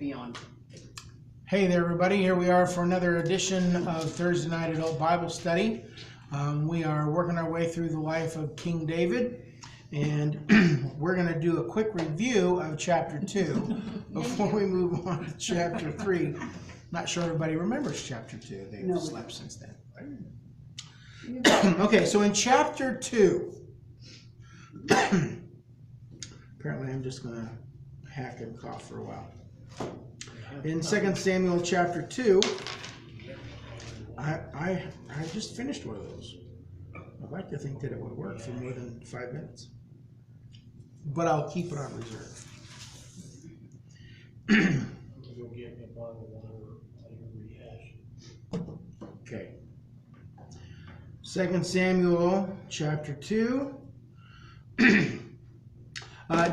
be on. Hey there, everybody. Here we are for another edition of Thursday Night Adult Bible Study. We are working our way through the life of King David, and we're going to do a quick review of chapter 2 before we move on to chapter 3. Not sure everybody remembers chapter 2. They've slept since then. Okay, so in chapter 2, apparently I'm just going to hack and cough for a while. In 2 Samuel chapter 2, I just finished one of those. I'd like to think that it would work for more than 5 minutes, but I'll keep it on reserve. Okay. 2 Samuel chapter 2.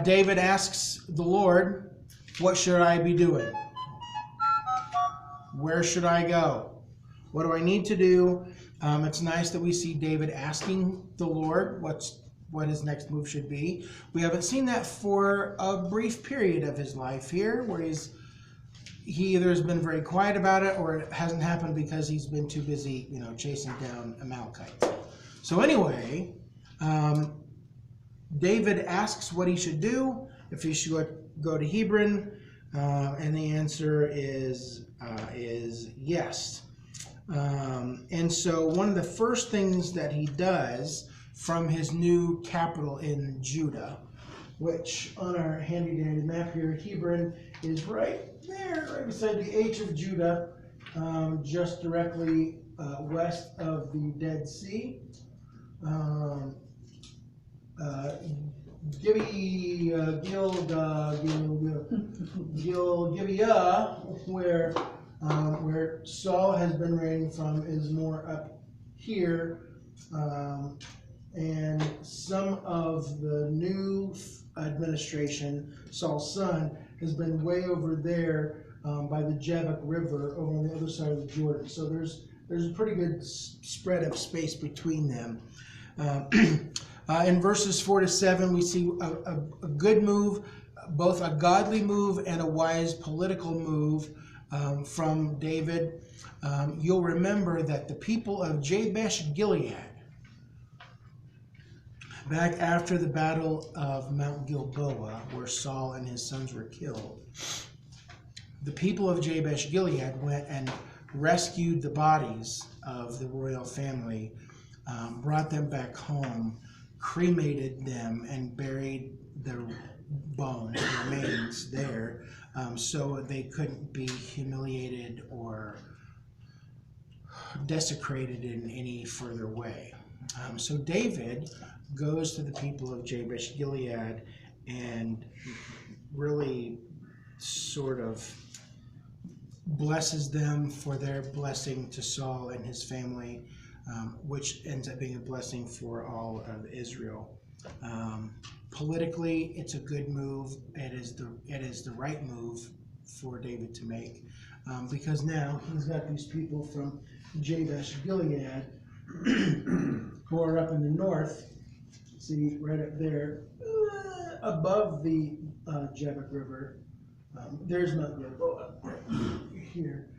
David asks the Lord, "What should I be doing? Where should I go? What do I need to do?" It's nice that we see David asking the Lord what his next move should be. We haven't seen that for a brief period of his life here, where he either has been very quiet about it, or it hasn't happened because he's been too busy, chasing down Amalekites. So anyway, David asks what he should do, if he should go to Hebron, and the answer is yes. And so one of the first things that he does from his new capital in Judah, which on our handy dandy map here, Hebron is right there, right beside the H of Judah, just directly west of the Dead Sea. Gibeah, where Saul has been reigning from, is more up here, and some of the new administration, Saul's son, has been way over there by the Jabbok River over on the other side of the Jordan. So there's a pretty good spread of space between them. In verses 4 to 7, we see a good move, both a godly move and a wise political move from David. You'll remember that the people of Jabesh Gilead, back after the battle of Mount Gilboa, where Saul and his sons were killed, the people of Jabesh Gilead went and rescued the bodies of the royal family, brought them back home, cremated them, and buried their bones, remains there, so they couldn't be humiliated or desecrated in any further way. So David goes to the people of Jabesh Gilead and really sort of blesses them for their blessing to Saul and his family, which ends up being a blessing for all of Israel. Politically, it's a good move. It is the right move for David to make, because now he's got these people from Jabesh Gilead who are up in the north. See, right up there, above the Jabbok River. There's Mount Gilboa here.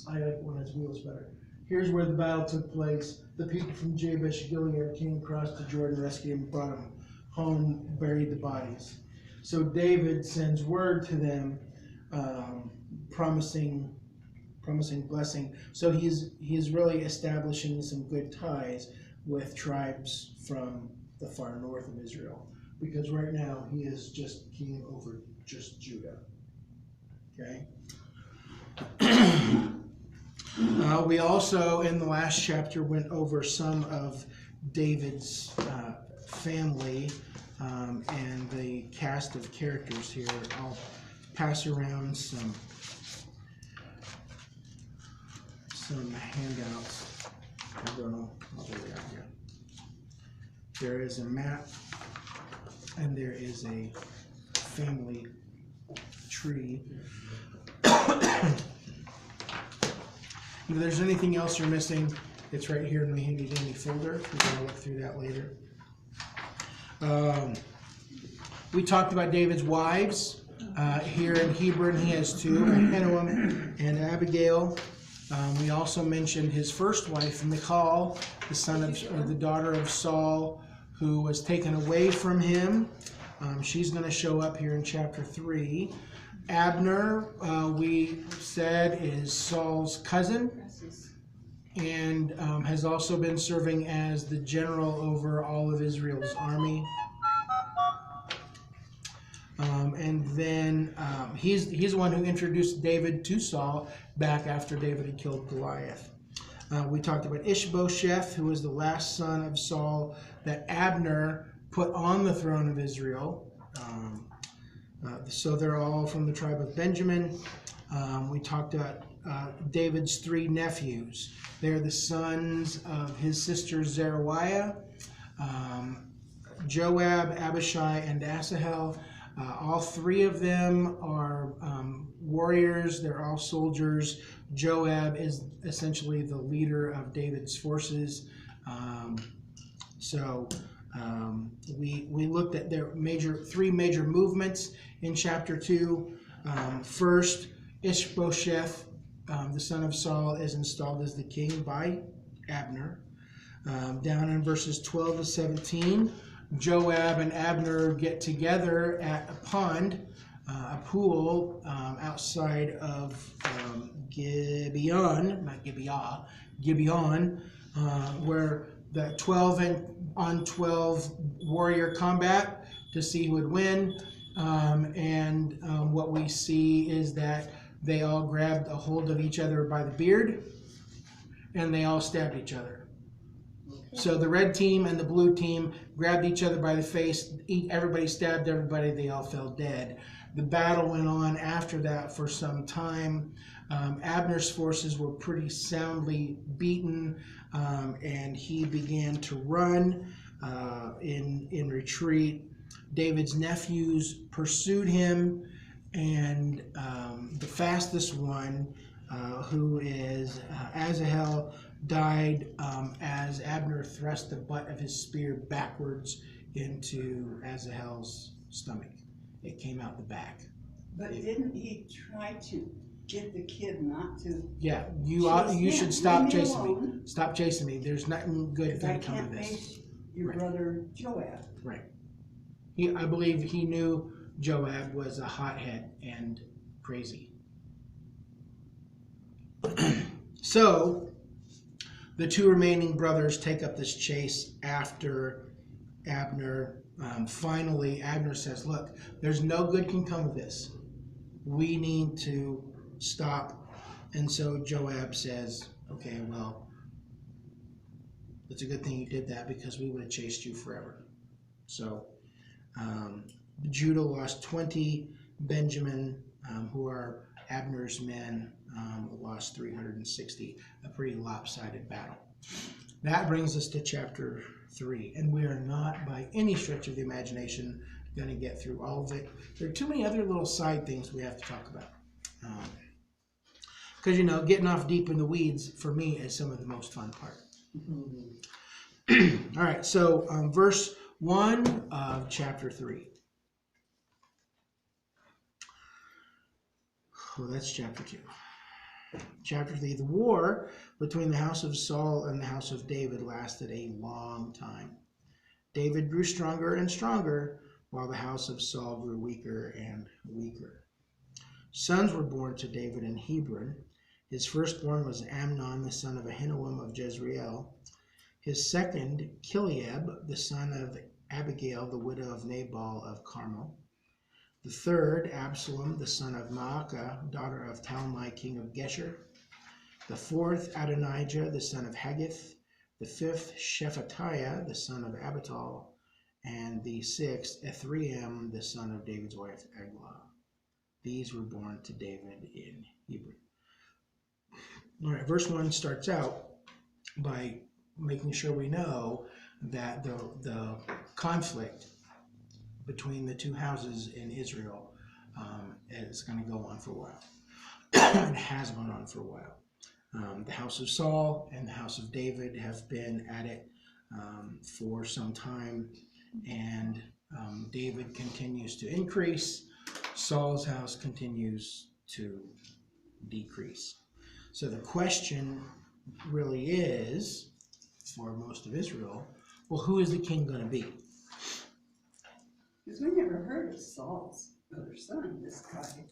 I like when it's wheels better. Here's where the battle took place. The people from Jabesh Gilead came across the Jordan, rescued them, brought them home, buried the bodies. So David sends word to them, promising blessing. So he's really establishing some good ties with tribes from the far north of Israel, because right now he is just king over just Judah. Okay. We also, in the last chapter, went over some of David's family and the cast of characters here. I'll pass around some handouts. I don't know. Oh, there we are. Yeah. There is a map, and there is a family tree. If there's anything else you're missing, it's right here in my handy dandy folder. We're going to look through that later. We talked about David's wives. Here in Hebron, he has two, Ahinoam and Abigail. We also mentioned his first wife, Michal, the daughter of Saul, who was taken away from him. She's going to show up here in chapter 3. Abner, we said, is Saul's cousin, and has also been serving as the general over all of Israel's army. And then he's the one who introduced David to Saul back after David had killed Goliath. We talked about Ishbosheth, who was the last son of Saul that Abner put on the throne of Israel. So they're all from the tribe of Benjamin. We talked about David's 3 nephews. They're the sons of his sister Zeruiah, Joab, Abishai, and Asahel. All 3 of them are warriors. They're all soldiers. Joab is essentially the leader of David's forces. We looked at their 3 major movements in chapter 2. First, Ishbosheth, the son of Saul, is installed as the king by Abner. Down in verses 12 to 17, Joab and Abner get together at a pond, a pool outside of Gibeon, not Gibeah, Gibeon, where the 12-on-12 warrior combat to see who would win. What we see is that they all grabbed a hold of each other by the beard, and they all stabbed each other. So the red team and the blue team grabbed each other by the face. Everybody stabbed everybody. They all fell dead. The battle went on after that for some time. Abner's forces were pretty soundly beaten, and he began to run in retreat. David's nephews pursued him, and the fastest one, who is Asahel, died as Abner thrust the butt of his spear backwards into Asahel's stomach. It came out the back. But didn't he try to get the kid not to? Yeah, you should stop chasing me. Stop chasing me. There's nothing good going to come of this. Face your brother Joab. Right. I believe he knew Joab was a hothead and crazy. So the 2 remaining brothers take up this chase after Abner. Finally, Abner says, look, there's no good can come of this. We need to stop. And so Joab says, okay, well, it's a good thing you did that, because we would have chased you forever. So Judah lost 20. Benjamin, who are Abner's men, lost 360. A pretty lopsided battle. That brings us to chapter 3, and we are not by any stretch of the imagination going to get through all of it. There are too many other little side things we have to talk about. Because, getting off deep in the weeds, for me, is some of the most fun part. All right, so verse 1 of chapter 3. Well, that's chapter 2. Chapter 3, the war between the house of Saul and the house of David lasted a long time. David grew stronger and stronger, while the house of Saul grew weaker and weaker. Sons were born to David in Hebron. His firstborn was Amnon, the son of Ahinoam of Jezreel. His second, Kileab, the son of Abigail, the widow of Nabal of Carmel. The third, Absalom, the son of Maacah, daughter of Talmai, king of Geshur. The fourth, Adonijah, the son of Haggith. The fifth, Shephatiah, the son of Abital. And the sixth, Ithream, the son of David's wife, Aglah. These were born to David in Hebron. All right, verse 1 starts out by making sure we know that the conflict between the 2 houses in Israel is going to go on for a while. It has gone on for a while. The house of Saul and the house of David have been at it for some time, and David continues to increase, Saul's house continues to decrease. So the question really is, for most of Israel, well, who is the king going to be? Because we never heard of Saul's other son, this guy,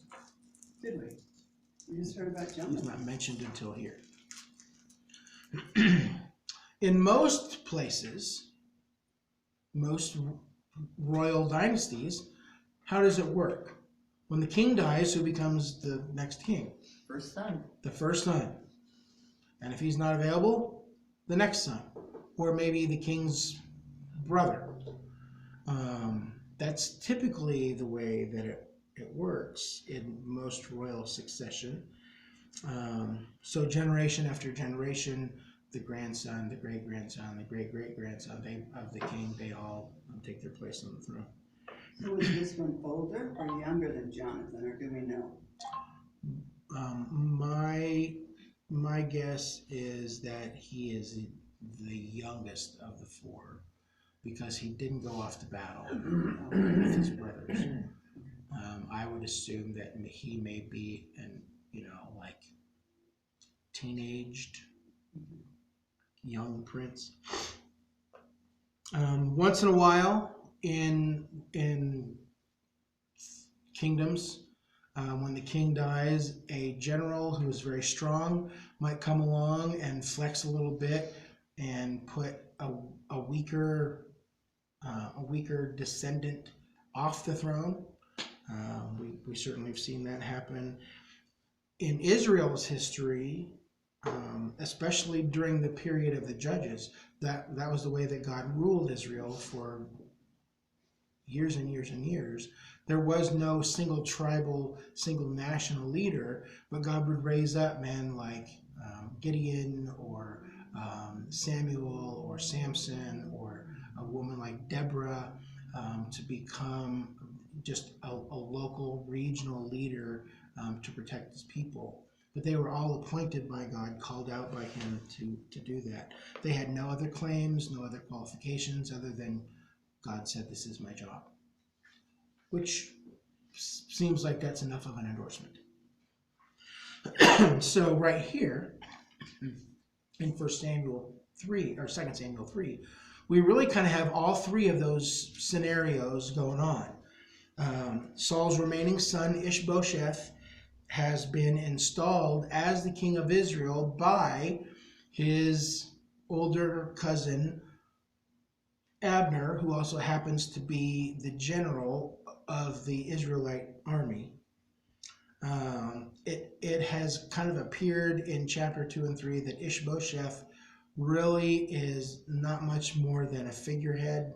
did we? We just heard about He's Jonathan. not mentioned until here. In most places, most royal dynasties, how does it work? When the king dies, who becomes the next king? First son. The first son. And if he's not available, the next son. Or maybe the king's brother. That's typically the way that it works in most royal succession. So generation after generation, the grandson, the great-grandson, the great-great-grandson of the king, they all take their place on the throne. So is this one older or younger than Jonathan, or do we know? My guess is that he is the youngest of the four, because he didn't go off to battle with his brothers. I would assume that he may be like teenaged young prince. Once in a while in kingdoms, when the king dies, a general who is very strong might come along and flex a little bit and put a weaker descendant off the throne. We certainly have seen that happen in Israel's history, especially during the period of the judges. That was the way that God ruled Israel for years and years and years. There was no single tribal, single national leader, but God would raise up men like Gideon or Samuel or Samson or a woman like Deborah to become just a local, regional leader to protect his people. But they were all appointed by God, called out by him to do that. They had no other claims, no other qualifications other than God said, "This is my job," which seems like that's enough of an endorsement. So right here in 1 Samuel 3 or 2 Samuel 3, we really kind of have all three of those scenarios going on. Saul's remaining son Ishbosheth has been installed as the king of Israel by his older cousin Abner, who also happens to be the general of the Israelite army. It has kind of appeared in chapter 2 and 3 that Ishbosheth really is not much more than a figurehead.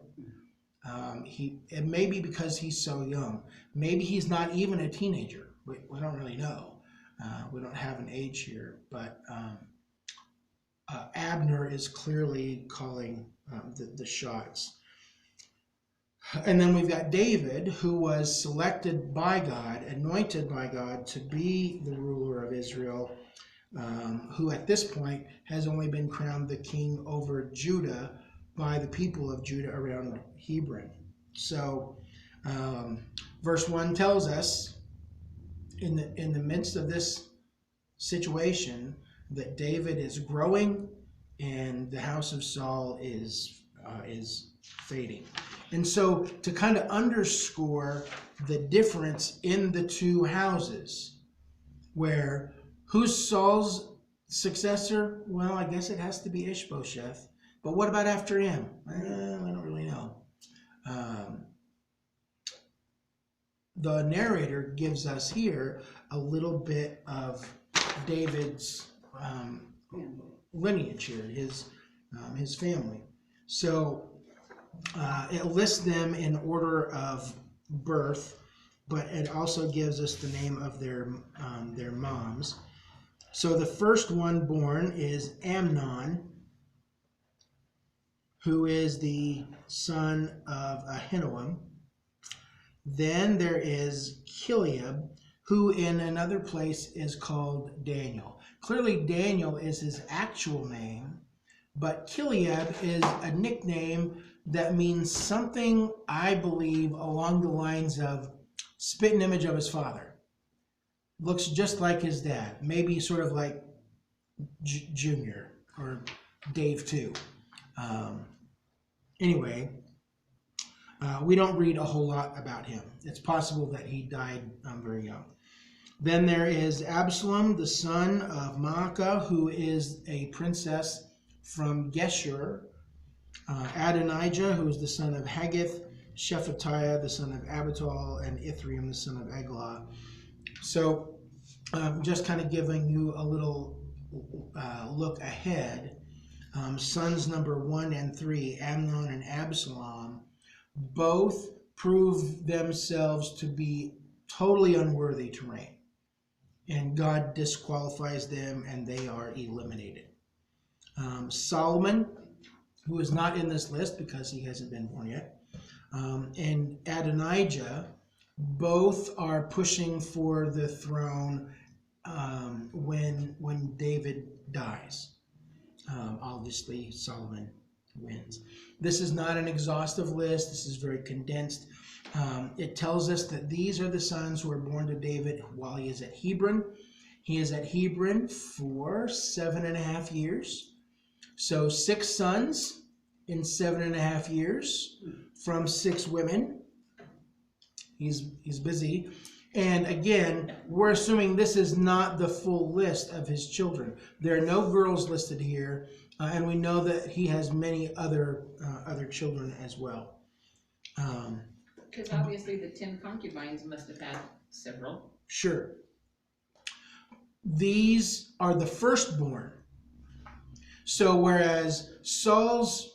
It may be because he's so young. Maybe he's not even a teenager. We don't really know. We don't have an age here, but Abner is clearly calling the shots. And then we've got David, who was selected by God, anointed by God to be the ruler of Israel, who at this point has only been crowned the king over Judah by the people of Judah around Hebron. So verse 1 tells us in the midst of this situation that David is growing and the house of Saul is fading. And so to kind of underscore the difference in the two houses, where who's Saul's successor? Well, I guess it has to be Ishbosheth. But what about after him? I don't really know. The narrator gives us here a little bit of David's lineage here, his family. So it lists them in order of birth, but it also gives us the name of their moms. So the first one born is Amnon, who is the son of Ahinoam. Then there is Kileab, who in another place is called Daniel. Clearly Daniel is his actual name, but Kileab is a nickname that means something, I believe, along the lines of spitting image of his father. Looks just like his dad, maybe sort of like Junior or Dave too. Anyway, we don't read a whole lot about him. It's possible that he died very young. Then there is Absalom, the son of Maacah, who is a princess from Geshur. Adonijah, who is the son of Haggith. Shephatiah, the son of Abital, and Ithream, the son of Eglah. So just kind of giving you a little look ahead. Sons number 1 and 3, Amnon and Absalom, both prove themselves to be totally unworthy to reign. And God disqualifies them and they are eliminated. Solomon, who is not in this list because he hasn't been born yet, and Adonijah, both are pushing for the throne when David dies. Obviously, Solomon wins. This is not an exhaustive list. This is very condensed. It tells us that these are the sons who were born to David while he is at Hebron. He is at Hebron for 7.5 years. So 6 sons in 7.5 years from 6 women. He's busy. And again, we're assuming this is not the full list of his children. There are no girls listed here, and we know that he has many other children as well. Because obviously the 10 concubines must have had several. Sure. These are the firstborn. So whereas Saul's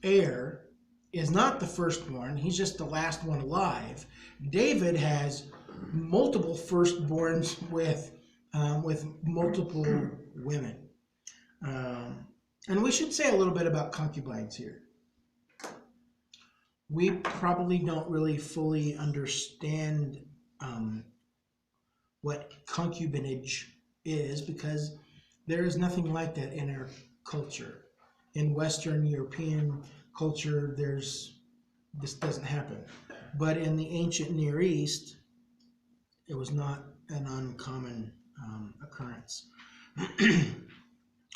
heir is not the firstborn, he's just the last one alive. David has multiple firstborns with multiple women. And we should say a little bit about concubines here. We probably don't really fully understand what concubinage is because there is nothing like that in our culture. In Western European culture, this doesn't happen. But in the ancient Near East, it was not an uncommon occurrence.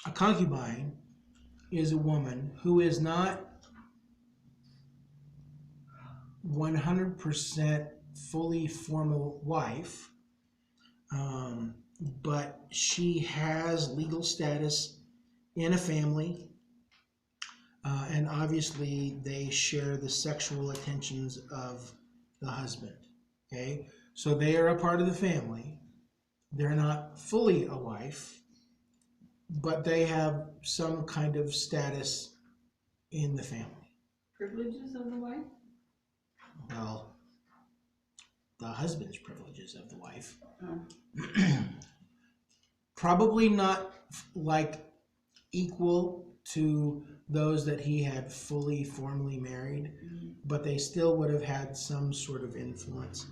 A concubine is a woman who is not 100% fully formal wife, but she has legal status in a family, and obviously they share the sexual attentions of the husband. Okay, so they are a part of the family. They're not fully a wife, but they have some kind of status in the family. Privileges of the wife? Well, the husband's privileges of the wife. Oh. Probably not like equal to those that he had fully formally married, but they still would have had some sort of influence.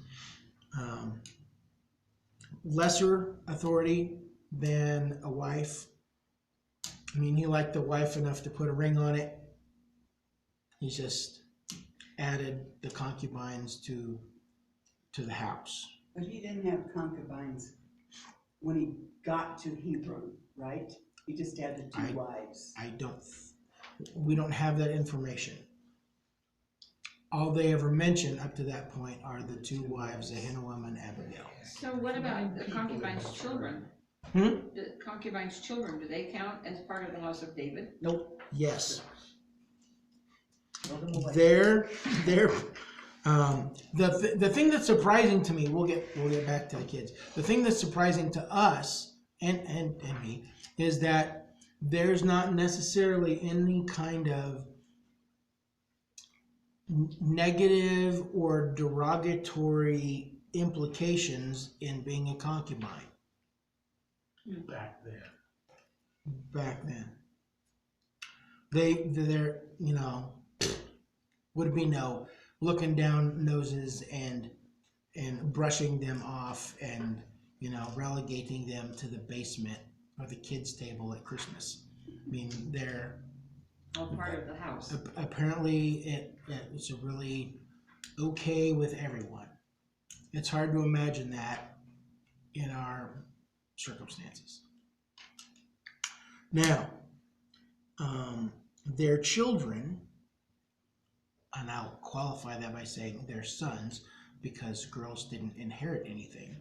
Lesser authority than a wife. I mean, he liked the wife enough to put a ring on it. He just added the concubines to the house. But he didn't have concubines when he got to Hebron, right? He just had the 2 wives. We don't have that information. All they ever mention up to that point are the 2 wives, Ahinoam and Abigail. So what about the concubines' children? The concubines' children, do they count as part of the house of David? Nope. Yes. They're the thing that's surprising to me. We'll get back to the kids. The thing that's surprising to us and me is that there's not necessarily any kind of negative or derogatory implications in being a concubine. Back then. They're would be no looking down noses and brushing them off and relegating them to the basement or the kids' table at Christmas. I mean, they're All part of the house. apparently it's a really okay with everyone. It's hard to imagine that in our circumstances. Now, their children, and I'll qualify that by saying their sons, because girls didn't inherit anything.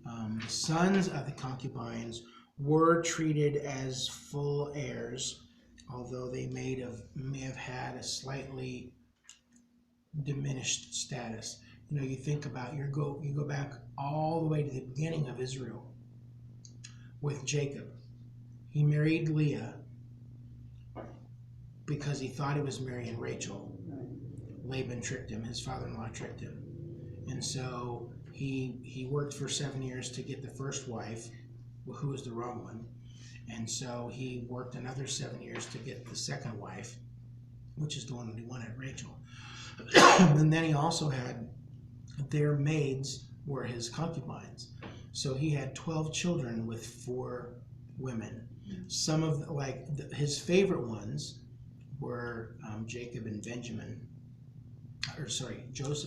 The sons of the concubines were treated as full heirs, although they may have had a slightly diminished status. You know, you think about you go back all the way to the beginning of Israel with Jacob. He married Leah because he thought he was marrying Rachel. Laban tricked him, his father-in-law tricked him. And so he worked for 7 years to get the first wife, who was the wrong one. And so he worked another 7 years to get the second wife, which is the one that he wanted, Rachel. And then he also had their maids were his concubines. So he had 12 children with 4 women. Some of his favorite ones were Joseph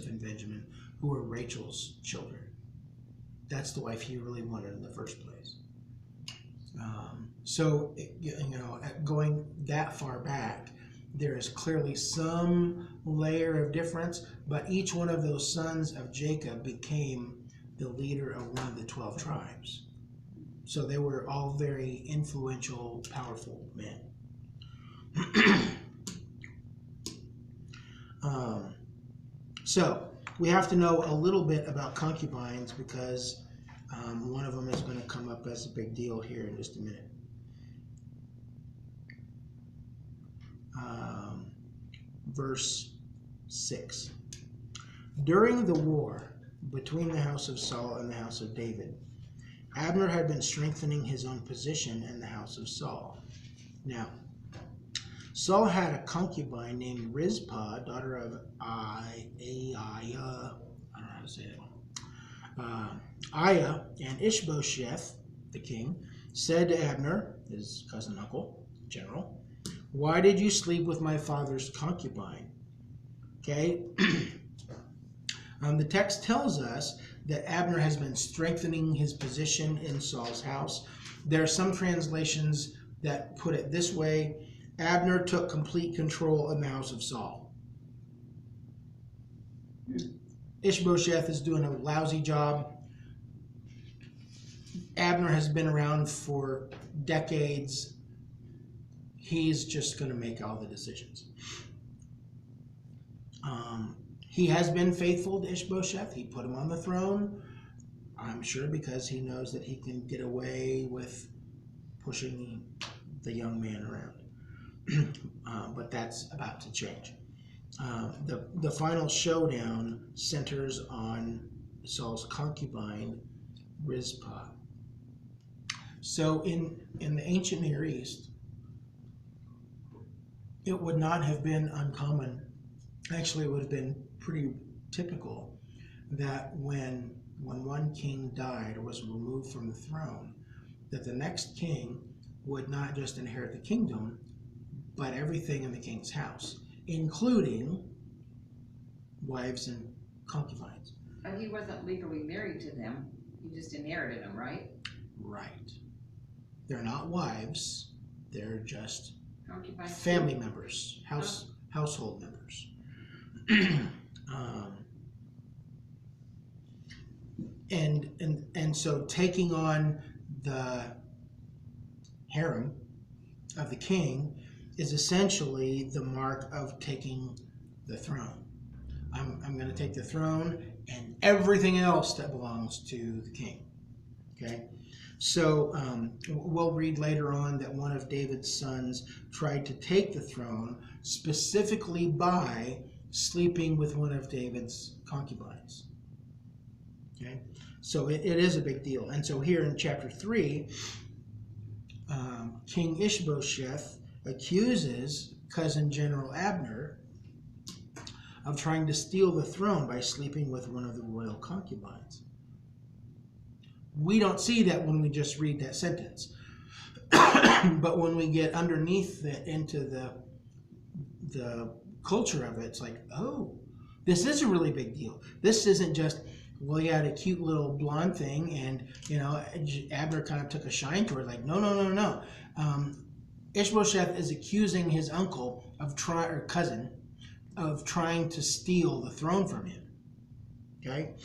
and Benjamin, who were Rachel's children. That's the wife he really wanted in the first place. Going that far back, there is clearly some layer of difference, but each one of those sons of Jacob became the leader of one of the 12 tribes. So they were all very influential, powerful men. So we have to know a little bit about concubines because one of them is going to come up as a big deal here in just a minute. Verse 6. During the war between the house of Saul and the house of David, Abner had been strengthening his own position in the house of Saul. Now, Saul had a concubine named Rizpah, daughter of Aiah, I don't know how to say that. Aiah and Ishbosheth, the king, said to Abner, his cousin uncle, general, "Why did you sleep with my father's concubine?" Okay. The text tells us that Abner has been strengthening his position in Saul's house. There are some translations that put it this way: Abner took complete control in the house of Saul. Ishbosheth is doing a lousy job. Abner has been around for decades. He's just going to make all the decisions. He has been faithful to Ishbosheth. He put him on the throne, I'm sure, because he knows that he can get away with pushing the young man around. But that's about to change. The final showdown centers on Saul's concubine, Rizpah. So in the ancient Near East, it would not have been uncommon. Actually, it would have been pretty typical that when one king died or was removed from the throne, that the next king would not just inherit the kingdom, but everything in the king's house, including wives and concubines. But he wasn't legally married to them. He just inherited them, right? Right. They're not wives. They're just Concubines. family members, household members. And so taking on the harem of the king is essentially the mark of taking the throne. I'm going to take the throne and everything else that belongs to the king. Okay? So we'll read later on that one of David's sons tried to take the throne specifically by sleeping with one of David's concubines. Okay? So it is a big deal. And so here in chapter 3, King Ishbosheth accuses cousin General Abner of trying to steal the throne by sleeping with one of the royal concubines. We don't see that when we just read that sentence. But when we get underneath it into the culture of it, it's like, oh, This is a really big deal. This isn't just, well, he had a cute little blonde thing, and Abner kind of took a shine to her. Like, no. Ishbosheth is accusing his uncle cousin of trying to steal the throne from him. Okay,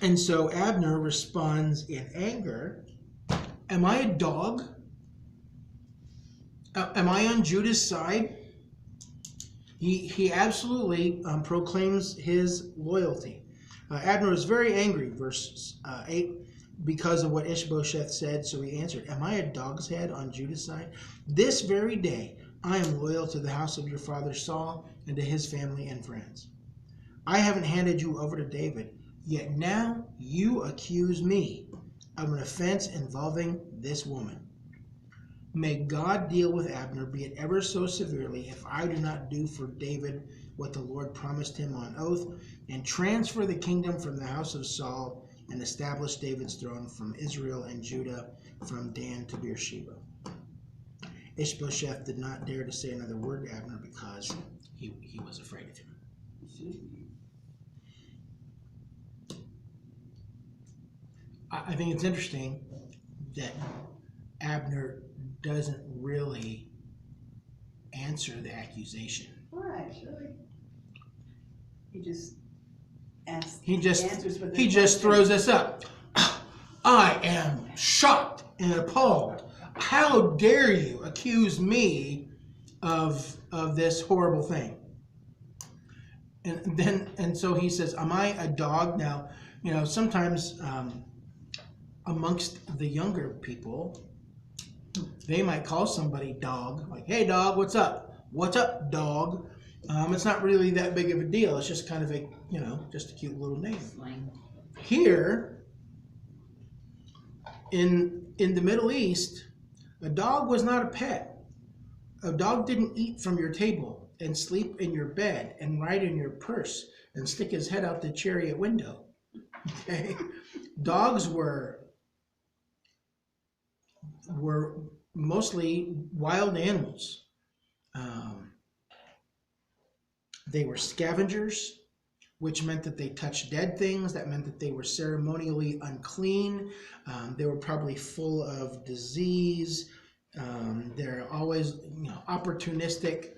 and so Abner responds in anger. Am I a dog? Am I on Judah's side? He absolutely proclaims his loyalty. Abner was very angry, verse 8, because of what Ishbosheth said, so he answered, am I a dog's head on Judah's side? This very day I am loyal to the house of your father Saul and to his family and friends. I haven't handed you over to David, yet now you accuse me of an offense involving this woman. May God deal with Abner, be it ever so severely, if I do not do for David what the Lord promised him on oath, and transfer the kingdom from the house of Saul, and establish David's throne from Israel and Judah, from Dan to Beersheba. Ishbosheth did not dare to say another word to Abner because he was afraid of him. I think it's interesting that Abner doesn't really answer the accusation. Right, really. He just asks. He answers with a just question. throws this up. I am shocked and appalled. How dare you accuse me of this horrible thing? And so he says, am I a dog? Now, sometimes amongst the younger people, they might call somebody dog, like, hey dog, what's up? What's up, dog? It's not really that big of a deal. It's just kind of a, just a cute little name. Slang. Here, in the Middle East, a dog was not a pet. A dog didn't eat from your table and sleep in your bed and ride in your purse and stick his head out the chariot window. Okay? Dogs were mostly wild animals. They were scavengers, which meant that they touched dead things. That meant that they were ceremonially unclean. They were probably full of disease. They're always opportunistic.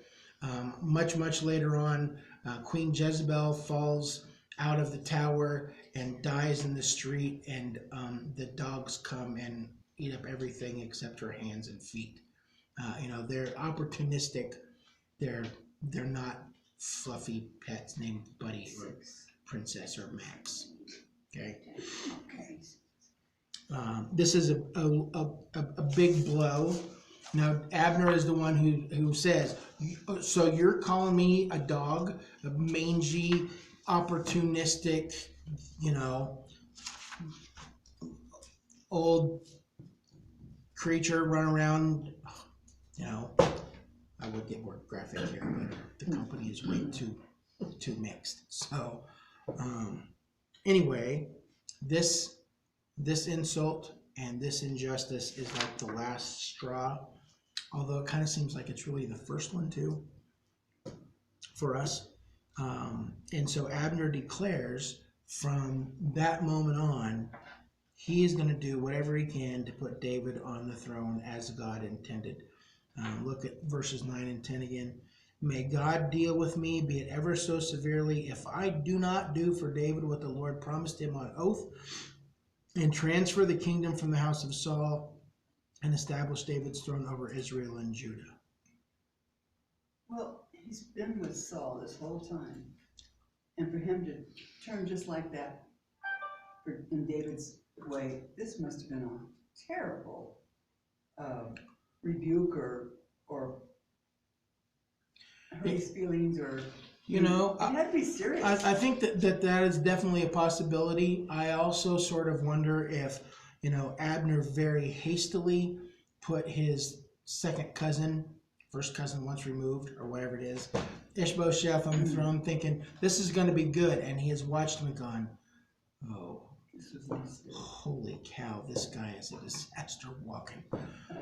Much later on, Queen Jezebel falls out of the tower and dies in the street, and the dogs come and eat up everything except her hands and feet. They're opportunistic. They're not fluffy pets named Buddy or Princess or Max. Okay. This is a big blow. Now Abner is the one who says, so you're calling me a dog, a mangy, opportunistic, old creature run around, I would get more graphic here, but the company is way too mixed. So anyway, this insult and this injustice is like the last straw, although it kind of seems like it's really the first one too for us. And so Abner declares from that moment on, he is going to do whatever he can to put David on the throne as God intended. Look at verses 9 and 10 again. May God deal with me, be it ever so severely, if I do not do for David what the Lord promised him on oath, and transfer the kingdom from the house of Saul, and establish David's throne over Israel and Judah. Well, he's been with Saul this whole time. And for him to turn just like that in David's way, this must have been a terrible rebuke or hurt his feelings, or it had to be serious. I think that is definitely a possibility. I also sort of wonder if Abner very hastily put his first cousin once removed, or whatever it is, Ishbosheth on the throne, thinking this is going to be good, and he has watched him and gone, oh, holy cow, this guy is a disaster walking.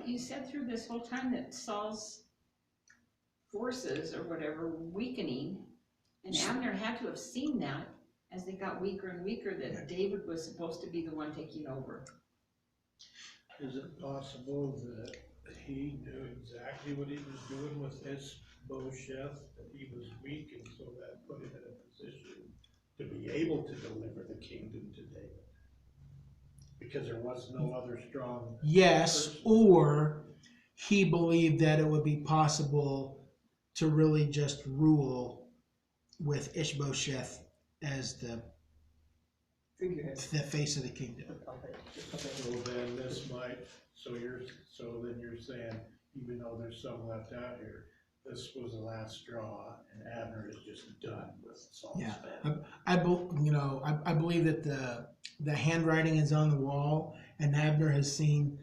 You said through this whole time that Saul's forces or whatever weakening, And Abner had to have seen that as they got weaker and weaker, that David was supposed to be the one taking over. Is it possible that he knew exactly what he was doing with Ishbosheth, that he was weak, and so that put him in a position to be able to deliver the kingdom to David? Because there was no other strong Yes, person. or he believed that it would be possible to really just rule with Ishbosheth as the Figurehead. face of the kingdom. So then this might, so then you're saying, even though there's some left out here, this was the last straw, and Abner is just done with Saul's Yeah. family. I believe that the handwriting is on the wall, and Abner has seen.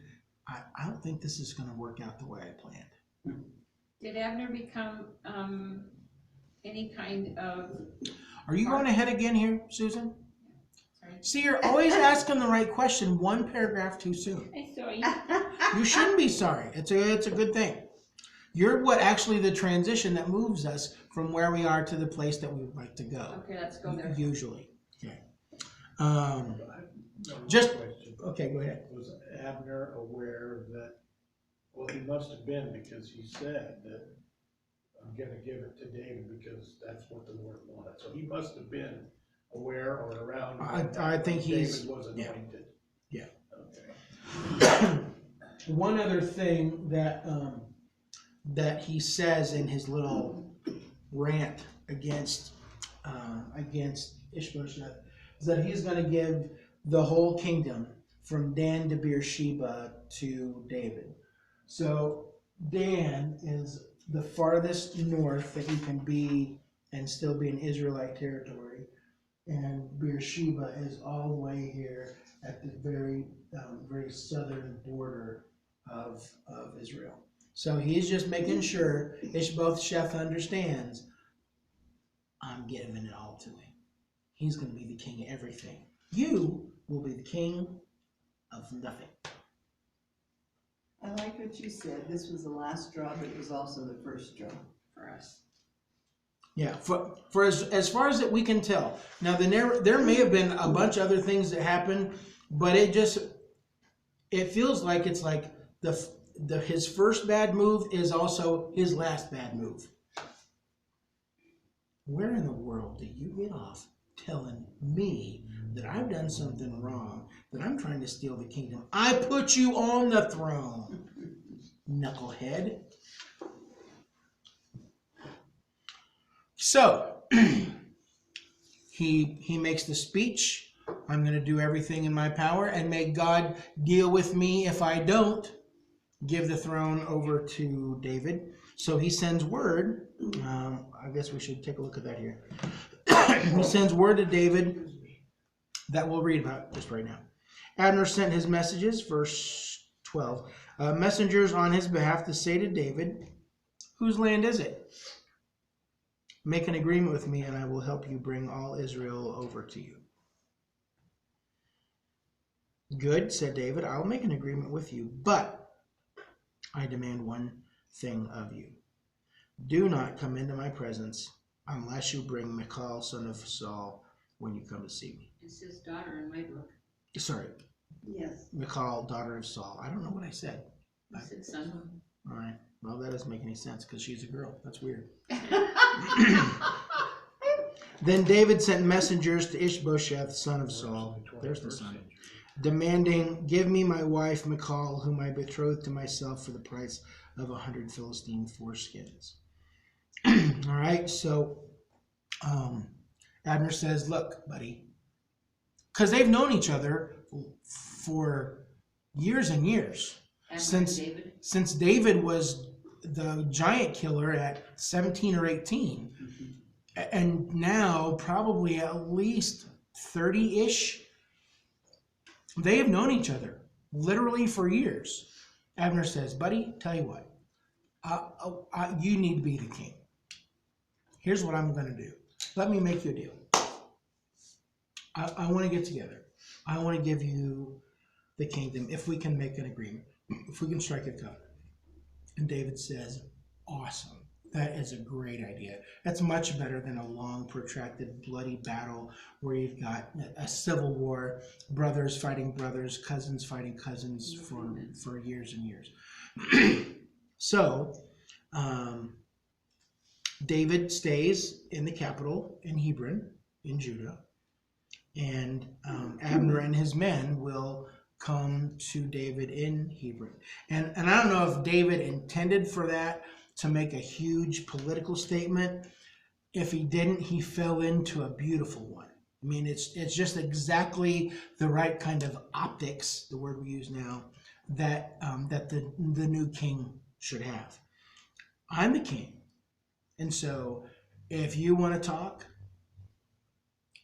I don't think this is going to work out the way I planned. Did Abner become any kind of, Are you going ahead again here, Susan? sorry, See, you're always asking the right question one paragraph too soon. I saw you. You shouldn't be sorry. It's a good thing. You're what actually the transition that moves us from where we are to the place that we would like to go. Okay, let's go there. Usually. Okay. One Just- question. Okay, go ahead. Was Abner aware that, well, he must have been, because he said that I'm gonna give it to David because that's what the Lord wanted. So he must have been aware or around. I think when he's- David was yeah. anointed. Yeah. Okay. One other thing that he says in his little rant against Ishbosheth is that he's going to give the whole kingdom from Dan to Beersheba to David. So Dan is the farthest north that you can be and still be in Israelite territory, and Beersheba is all the way here at the very southern border of Israel. So he's just making sure Ishbosheth understands, I'm giving it all to him. He's going to be the king of everything. You will be the king of nothing. I like what you said. This was the last straw, but it was also the first straw for us. Yeah, for as far as that we can tell. Now there may have been a bunch of other things that happened, but it feels like it's like his first bad move is also his last bad move. Where in the world do you get off telling me that I've done something wrong, that I'm trying to steal the kingdom? I put you on the throne, knucklehead. So he makes the speech. I'm going to do everything in my power, and may God deal with me if I don't give the throne over to David. So he sends word. I guess we should take a look at that here. He sends word to David that we'll read about just right now. Abner sent his messages, verse 12, messengers on his behalf to say to David, whose land is it? Make an agreement with me, and I will help you bring all Israel over to you. Good, said David, I'll make an agreement with you, but I demand one thing of you. Do not come into my presence unless you bring Michal, son of Saul, when you come to see me. It's his daughter in my book. Sorry, Yes. Michal, daughter of Saul. I don't know what I said. I said son. All right. Well, that doesn't make any sense because she's a girl. That's weird. Then David sent messengers to Ishbosheth, son of Saul. There's the son. Demanding, give me my wife Michal, whom I betrothed to myself for the price of 100 Philistine foreskins. All right, so Abner says, look, buddy, because they've known each other for years and years. Since David was the giant killer at 17 or 18, and now probably at least 30-ish, they have known each other literally for years. Abner says, buddy, tell you what, you need to be the king. Here's what I'm going to do. Let me make you a deal. I want to get together. I want to give you the kingdom if we can make an agreement, if we can strike a covenant. And David says, awesome. That is a great idea. That's much better than a long, protracted, bloody battle where you've got a civil war, brothers fighting brothers, cousins fighting cousins for years and years. So, David stays in the capital in Hebron, in Judah, and Abner and his men will come to David in Hebron. And I don't know if David intended for that to make a huge political statement. If he didn't, he fell into a beautiful one. I mean, it's just exactly the right kind of optics, the word we use now, that that the new king should have. I'm the king. And so if you want to talk,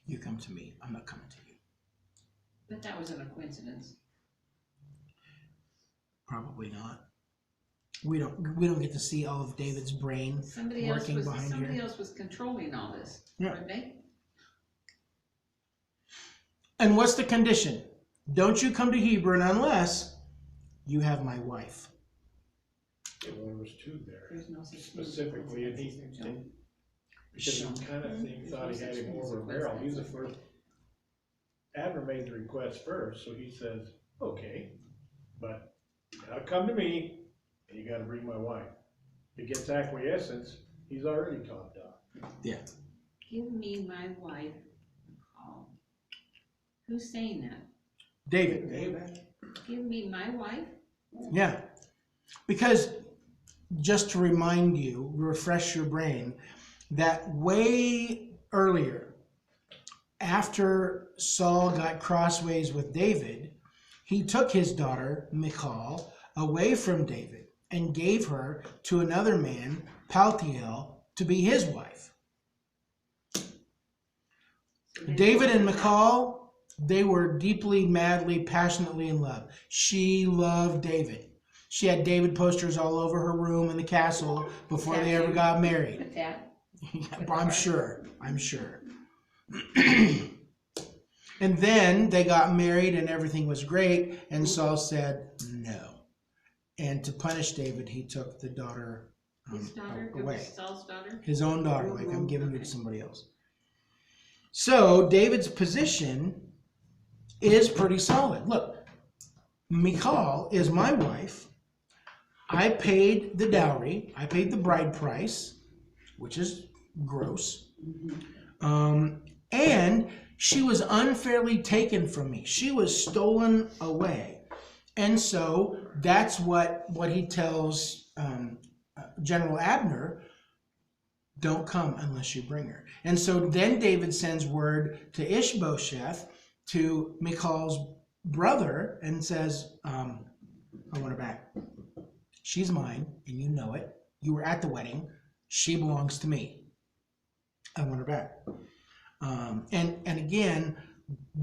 you come to me. I'm not coming to you. But that wasn't a coincidence. Probably not. We don't get to see all of David's brain Somebody working behind here. else was controlling all this, Yeah. weren't they? And what's the condition? Don't you come to Hebron unless you have my wife. Yeah, well, there was two there, There's no such thing. specifically, and he, because he kind of thought he had him over a barrel. He was the first. Abner made the request first, so he says, okay, but you gotta come to me, and you gotta bring my wife. If it gets acquiescence, he's already topped off. Yeah. Give me my wife. Oh. Who's saying that? David. Give me my wife? Yeah. Because just to remind you, refresh your brain, that way earlier, after Saul got crossways with David, he took his daughter, Michal, away from David and gave her to another man, Paltiel, to be his wife. David and Michal, they were deeply, madly, passionately in love. She loved David. She had David posters all over her room in the castle before they ever got married. With that? I'm sure. And then they got married and everything was great, and Saul said no. And to punish David, he took the daughter His daughter? It away. was Saul's daughter? His own daughter, like, I'm giving you to somebody else. So David's position is pretty solid. Look, Michal is my wife. I paid the dowry. I paid the bride price, which is gross. And she was unfairly taken from me. She was stolen away. And so that's what he tells General Abner, don't come unless you bring her. And so then David sends word to Ishbosheth, to Michal's brother, and says, I want her back. She's mine, and you know it. You were at the wedding. She belongs to me. I want her back. And again,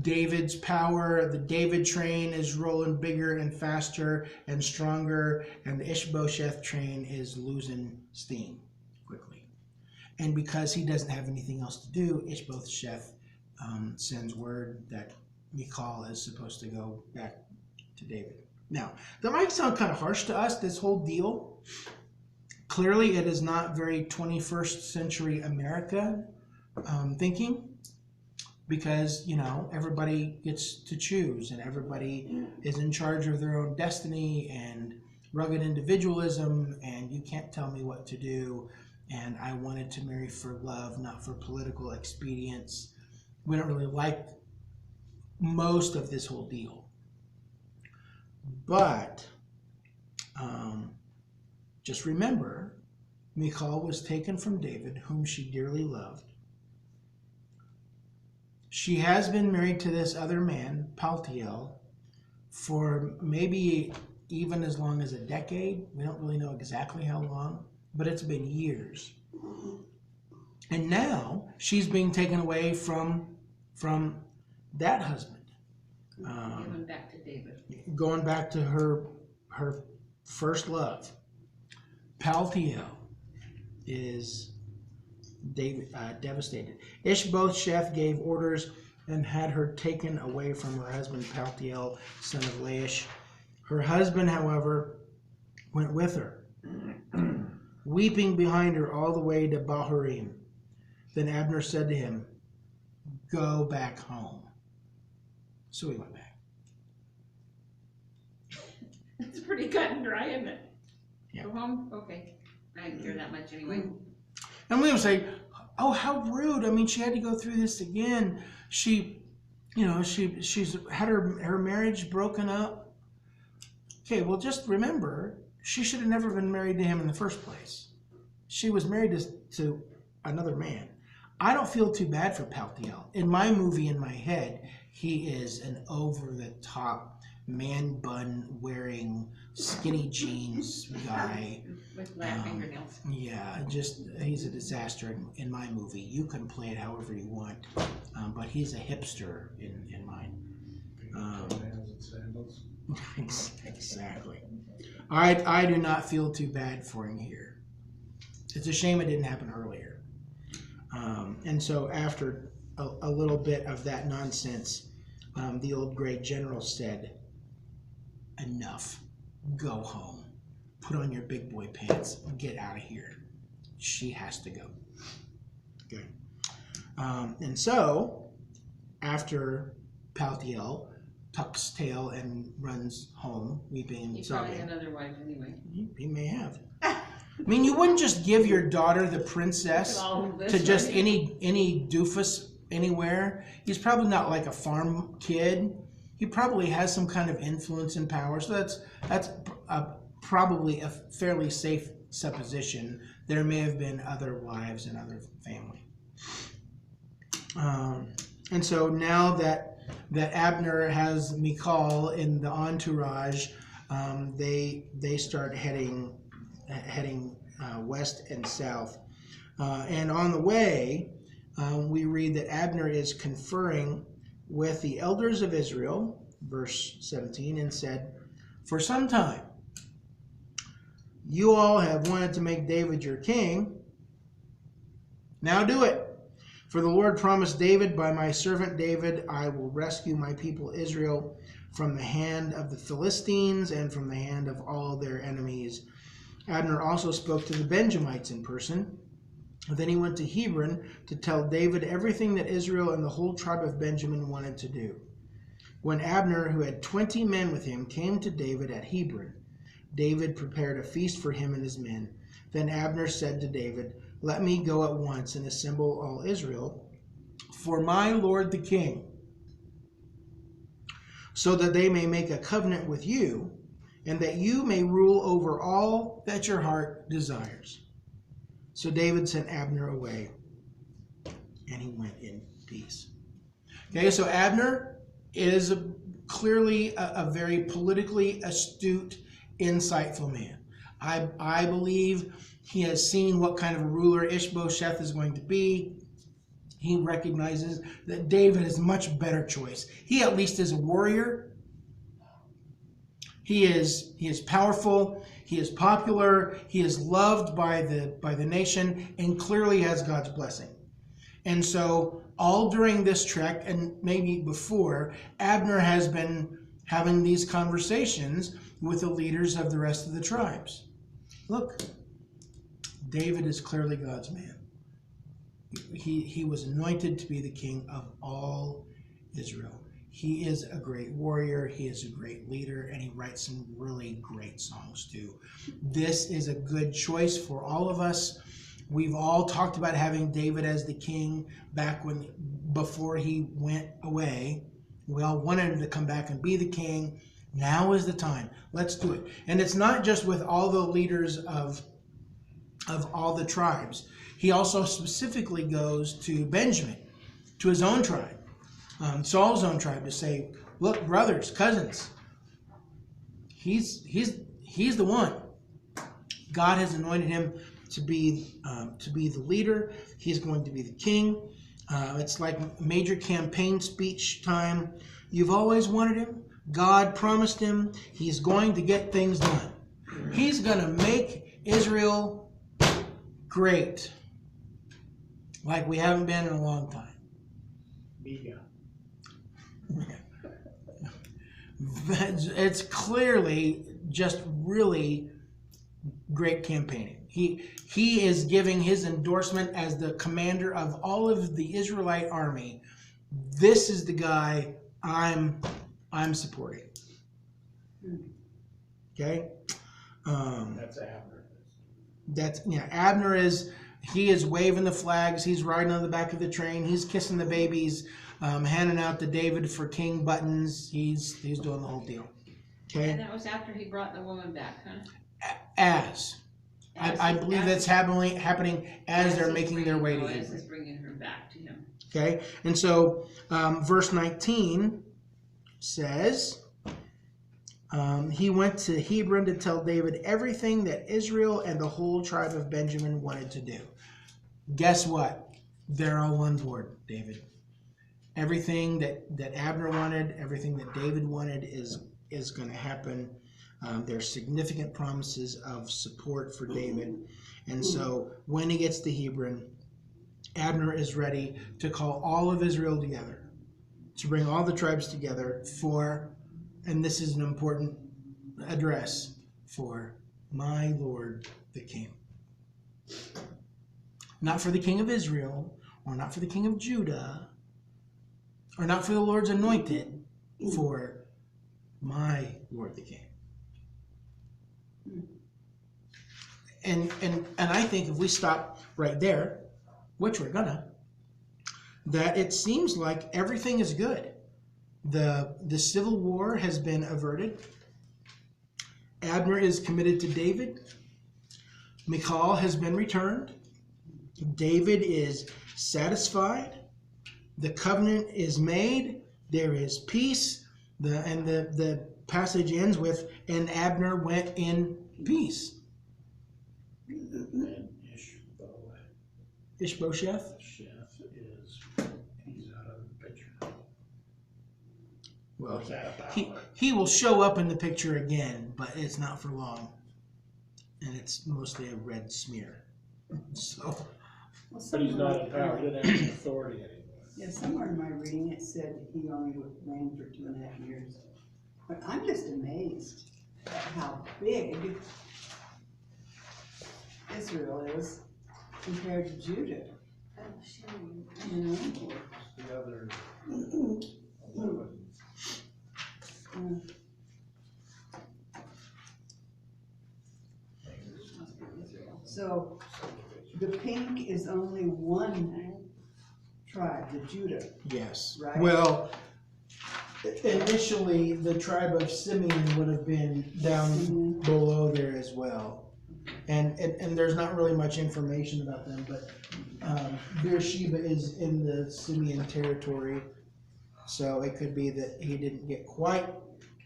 David's power, the David train is rolling bigger and faster and stronger, and the Ishbosheth train is losing steam quickly. And because he doesn't have anything else to do, Ishbosheth sends word that Michal is supposed to go back to David. Now, that might sound kind of harsh to us, this whole deal. Clearly, it is not very 21st century America thinking, because, you know, everybody gets to choose and everybody is in charge of their own destiny and rugged individualism, and you can't tell me what to do, and I wanted to marry for love, not for political expedience. We don't really like most of this whole deal. But just remember, Michal was taken from David, whom she dearly loved. She has been married to this other man, Paltiel, for maybe even as long as a decade. We don't really know exactly how long, but it's been years. And now she's being taken away from that husband. Going back to David. Going back to her first love. Paltiel is David devastated. Ishbosheth gave orders and had her taken away from her husband Paltiel, son of Laish. Her husband, however, went with her. weeping behind her all the way to Bahurim. Then Abner said to him, "Go back home." So he went back. It's pretty cut and dry, isn't it? Yeah. Go home, okay. I didn't care that much anyway. And we would say, "Oh, how rude. I mean, she had to go through this again. She's had her marriage broken up." Okay, well, just remember, she should have never been married to him in the first place. She was married to another man. I don't feel too bad for Paltiel. In my movie, in my head, he is an over-the-top, man bun wearing, skinny jeans guy. With black fingernails. Yeah, he's a disaster in my movie. You can play it however you want, but he's a hipster in mine. Exactly. I do not feel too bad for him here. It's a shame it didn't happen earlier. And so after a little bit of that nonsense, the old great general said, "Enough. Go home. Put on your big boy pants. Get out of here. She has to go." Okay. And so, after Paltiel tucks tail and runs home, weeping and He probably sobbing. had other wives anyway. He may have. I mean, you wouldn't just give your daughter the princess to just any doofus anywhere. He's probably not like a farm kid. He probably has some kind of influence and power. So that's probably a fairly safe supposition. There may have been other wives and other family. And so now that Abner has Michal in the entourage, they start heading west and south. And on the way, we read that Abner is conferring with the elders of Israel, verse 17, and said, "For some time, you all have wanted to make David your king. Now do it. For the Lord promised David, by my servant David, I will rescue my people Israel from the hand of the Philistines and from the hand of all their enemies." Abner also spoke to the Benjamites in person. Then he went to Hebron to tell David everything that Israel and the whole tribe of Benjamin wanted to do. When Abner, who had 20 men with him, came to David at Hebron, David prepared a feast for him and his men. Then Abner said to David, "Let me go at once and assemble all Israel for my lord the king, so that they may make a covenant with you, and that you may rule over all that your heart desires." So David sent Abner away, and he went in peace. Okay, so Abner is clearly a very politically astute, insightful man. I believe he has seen what kind of a ruler Ishbosheth is going to be. He recognizes that David is a much better choice. He at least is a warrior. He is powerful. He is popular. He is loved by the nation, and clearly has God's blessing. And so all during this trek, and maybe before, Abner has been having these conversations with the leaders of the rest of the tribes. Look, David is clearly God's man. He was anointed to be the king of all Israel. He is a great warrior, he is a great leader, and he writes some really great songs too. This is a good choice for all of us. We've all talked about having David as the king before he went away. We all wanted him to come back and be the king. Now is the time. Let's do it. And it's not just with all the leaders of all the tribes. He also specifically goes to Benjamin, to his own tribe. Saul's own tribe, to say, "Look, brothers, cousins, he's the one. God has anointed him to be the leader. He's going to be the king." It's like major campaign speech time. You've always wanted him. God promised him. He's going to get things done. He's going to make Israel great, like we haven't been in a long time. It's clearly just really great campaigning. He is giving his endorsement as the commander of all of the Israelite army. This is the guy I'm supporting. Okay? That's Abner. Abner is waving the flags, he's riding on the back of the train, he's kissing the babies, handing out the David for King buttons, he's doing the whole deal. Okay? And that was after he brought the woman back, huh? I believe that's happening as they're making their way to As Hebron. he's bringing her back to him. Okay, and so verse 19 says, he went to Hebron to tell David everything that Israel and the whole tribe of Benjamin wanted to do. Guess what? They're all on board, David. Everything that Abner wanted, everything that David wanted is going to happen. There's significant promises of support for David. And so when he gets to Hebron, Abner is ready to call all of Israel together, to bring all the tribes together for, and this is an important address, for my Lord the King. Not for the King of Israel, or not for the King of Judah, or not for the Lord's anointed, for my Lord the King. And I think if we stop right there, which we're gonna, that it seems like everything is good. The civil war has been averted. Abner is committed to David. Michal has been returned. David is satisfied. The covenant is made. There is peace. The passage ends with, and Abner went in peace. And Ishbosheth. he's out of the picture. Well, What's that about? he will show up in the picture again, but it's not for long. And it's mostly a red smear. So, Well, But he's not somewhere- empowered, he doesn't have any authority anymore. Yeah, somewhere in my reading it said he only reigned for 2.5 years. But I'm just amazed at how big Israel is compared to Judah. You know? The other 11. So the pink is only one tribe, the Judah, yes. right? Well, initially, the tribe of Simeon would have been down below there as well. And there's not really much information about them, but Beersheba is in the Simeon territory, so it could be that he didn't get quite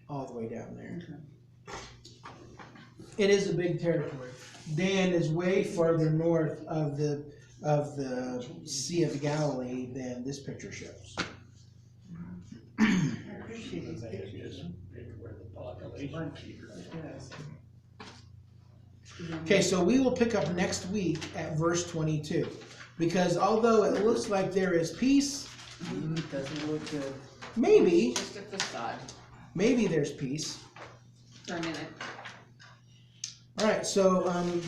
all the way down there. It is a big territory. Dan is way farther north of the Sea of Galilee than this picture shows. I appreciate these They pictures. just picked where the population here. Yes. Okay, so we will pick up next week at verse 22. Because although it looks like there is peace, Doesn't look good. maybe Just a facade there's peace. for a minute. All right, so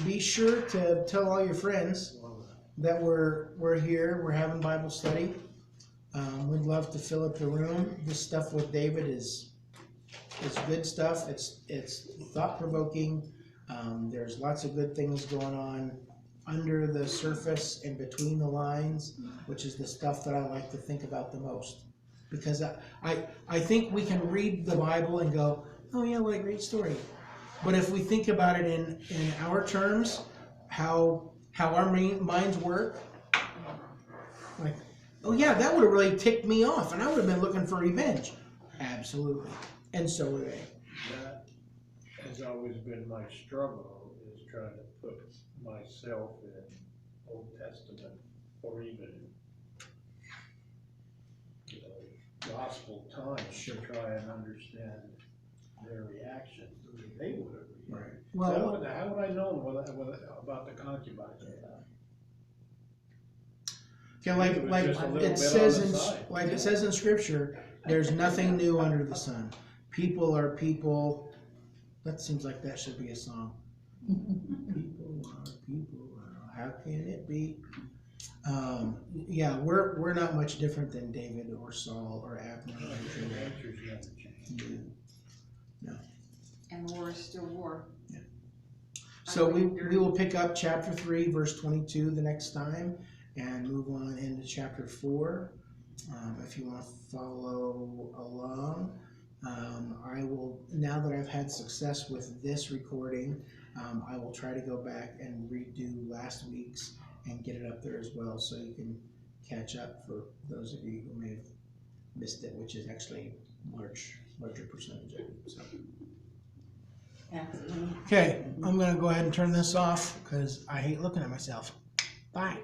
be sure to tell all your friends that we're here. We're having Bible study. We'd love to fill up the room. This stuff with David is good stuff. It's thought provoking. There's lots of good things going on under the surface and between the lines, which is the stuff that I like to think about the most. Because I think we can read the Bible and go, oh yeah, what a great story. But if we think about it in our terms, how our minds work, like, oh yeah, that would have really ticked me off, and I would have been looking for revenge. Absolutely. And so were they. That has always been my struggle, is trying to put myself in Old Testament or even, gospel times to try and understand their reactions the way they would have reacted. Right. How Well, would I know about the concubines? okay, like It was just a little it bit says on the side. like it says in Scripture, there's nothing new under the sun. People are people. That seems like that should be a song. People are, how can it be? Yeah, we're not much different than David or Saul or Abner or Israel. Nature's never changed. And war is still war. Yeah. So we will pick up chapter 3, verse 22 the next time, and move on into chapter 4. If you want to follow along, I will, now that I've had success with this recording, I will try to go back and redo last week's and get it up there as well, so you can catch up for those of you who may have missed it, which is actually larger percentage of it. So. Absolutely. Okay, I'm gonna go ahead and turn this off because I hate looking at myself. Bye.